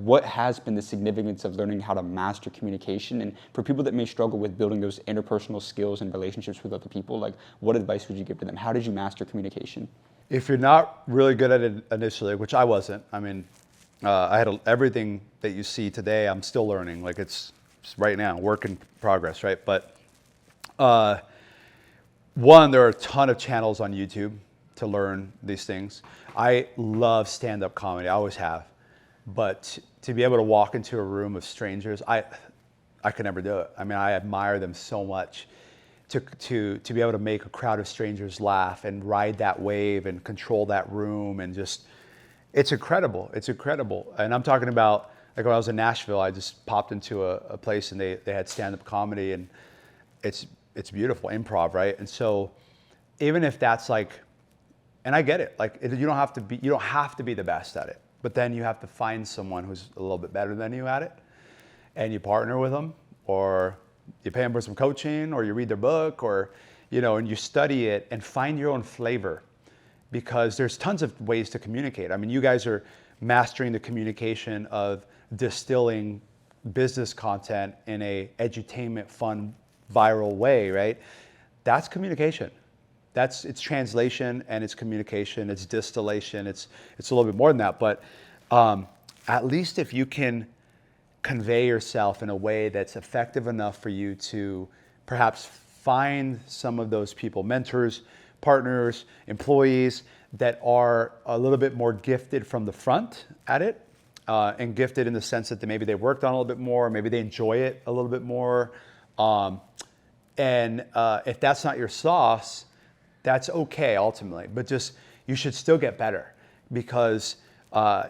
what has been the significance of learning how to master communication? And for people that may struggle with building those interpersonal skills and relationships with other people, like what advice would you give to them? How did you master communication? If you're not really good at it initially, which I wasn't, I mean, I had everything that you see today, I'm still learning. Like it's right now, work in progress, right? But one, there are a ton of channels on YouTube to learn these things. I love stand-up comedy, I always have. But to be able to walk into a room of strangers, I could never do it. I mean, I admire them so much. To be able to make a crowd of strangers laugh and ride that wave and control that room and just, it's incredible. It's incredible. And I'm talking about, like when I was in Nashville, I just popped into a place and they had stand-up comedy, and it's beautiful, improv, right? And so even if that's like, and I get it, like you don't have to be the best at it, but then you have to find someone who's a little bit better than you at it, and you partner with them, or you pay them for some coaching, or you read their book, or, you know, and you study it and find your own flavor, because there's tons of ways to communicate. I mean, you guys are mastering the communication of distilling business content in a edutainment, fun, viral way, right? That's communication. It's translation, and it's communication, it's distillation, it's a little bit more than that. But at least if you can convey yourself in a way that's effective enough for you to perhaps find some of those people, mentors, partners, employees that are a little bit more gifted from the front at it, and gifted in the sense that maybe they worked on a little bit more, maybe they enjoy it a little bit more. And if that's not your sauce, that's okay ultimately, but just you should still get better, because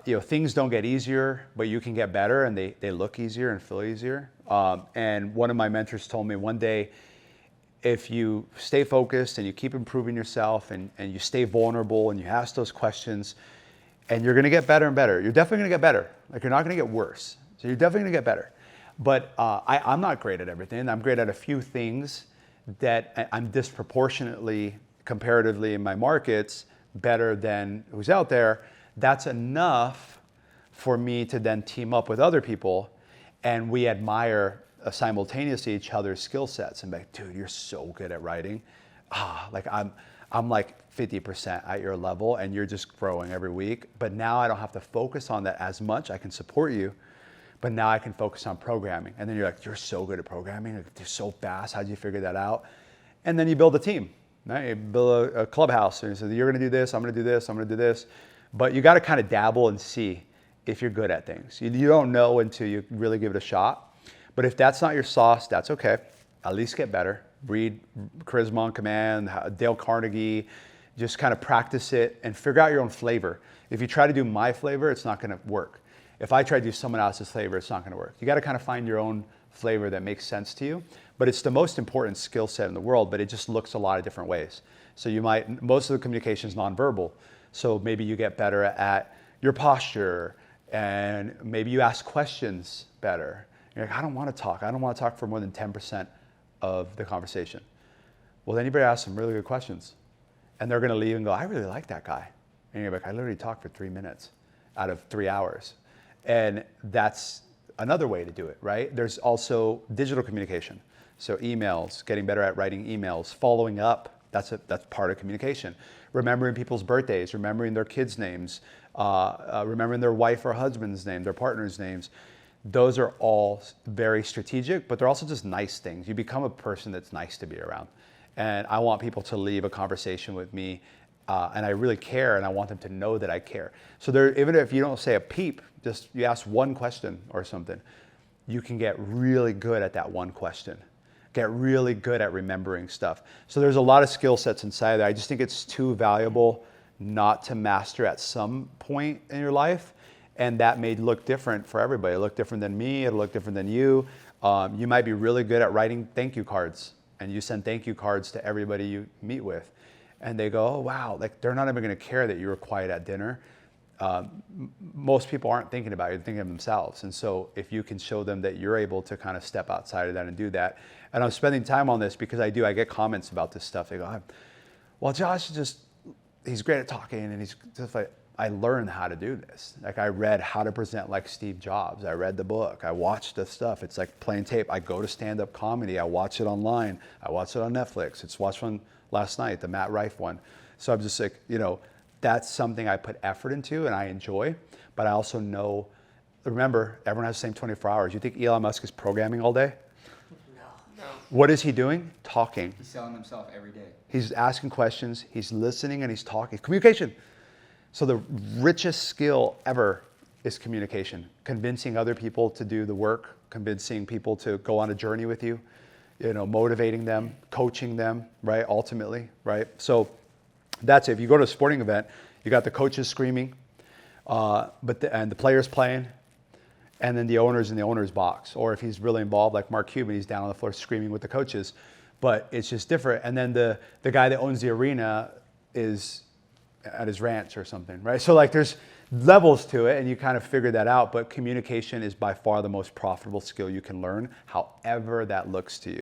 you know, things don't get easier, but you can get better, and they look easier and feel easier. And one of my mentors told me one day, if you stay focused and you keep improving yourself, and you stay vulnerable and you ask those questions, and you're gonna get better and better. You're definitely gonna get better. Like, you're not gonna get worse. So you're definitely gonna get better. But I'm not great at everything. I'm great at a few things that I'm disproportionately, comparatively in my markets, better than who's out there. That's enough for me to then team up with other people, and we admire simultaneously each other's skill sets, and be like, dude, you're so good at writing. Like I'm like 50% at your level, and you're just growing every week. But now I don't have to focus on that as much. I can support you, but now I can focus on programming. And then you're like, you're so good at programming. Like, you're so fast. How did you figure that out? And then you build a team. Right? You build a clubhouse, and you say, you're gonna do this, I'm gonna do this, I'm gonna do this. But you gotta kind of dabble and see if you're good at things. You don't know until you really give it a shot. But if that's not your sauce, that's okay. At least get better. Read Charisma on Command, Dale Carnegie. Just kind of practice it and figure out your own flavor. If you try to do my flavor, it's not gonna work. If I try to do someone else's flavor, it's not gonna work. You gotta kind of find your own flavor that makes sense to you. But it's the most important skill set in the world, but it just looks a lot of different ways. So most of the communication is nonverbal. So maybe you get better at your posture, and maybe you ask questions better. You're like, I don't want to talk for more than 10% of the conversation. Well, then you better ask some really good questions. And they're gonna leave and go, I really like that guy. And you're like, I literally talked for 3 minutes out of 3 hours. And that's another way to do it, right? There's also digital communication. So emails, getting better at writing emails, following up, that's part of communication. Remembering people's birthdays, remembering their kids' names, remembering their wife or husband's name, their partner's names. Those are all very strategic, but they're also just nice things. You become a person that's nice to be around. And I want people to leave a conversation with me, and I really care, and I want them to know that I care. So even if you don't say a peep, just you ask one question or something, you can get really good at that one question. Get really good at remembering stuff. So there's a lot of skill sets inside there. I just think it's too valuable not to master at some point in your life. And that may look different for everybody. It'll look different than me, it'll look different than you. You might be really good at writing thank you cards, and you send thank you cards to everybody you meet with. And they go, oh wow, like they're not even gonna care that you were quiet at dinner. Most people aren't thinking about you, they're thinking of themselves. And so if you can show them that you're able to kind of step outside of that and do that. And I'm spending time on this because I get comments about this stuff. They go, well, Josh he's great at talking, and he's just like, I learned how to do this. Like I read How to Present Like Steve Jobs. I read the book. I watched the stuff. It's like playing tape. I go to stand-up comedy. I watch it online. I watch it on Netflix. It's watched one last night, the Matt Rife one. So I'm just like, that's something I put effort into and I enjoy. But I also know, remember, everyone has the same 24 hours. You think Elon Musk is programming all day? No. What is he doing? Talking. He's selling himself every day. He's asking questions. He's listening and he's talking. Communication. So the richest skill ever is communication. Convincing other people to do the work, convincing people to go on a journey with you, motivating them, coaching them, right? Ultimately, right? So that's it. If you go to a sporting event, you got the coaches screaming, and the players playing, and then the owner's in the owner's box. Or if he's really involved, like Mark Cuban, he's down on the floor screaming with the coaches. But it's just different. And then the guy that owns the arena is at his ranch or something, right? So like there's levels to it and you kind of figure that out. But communication is by far the most profitable skill you can learn, however that looks to you.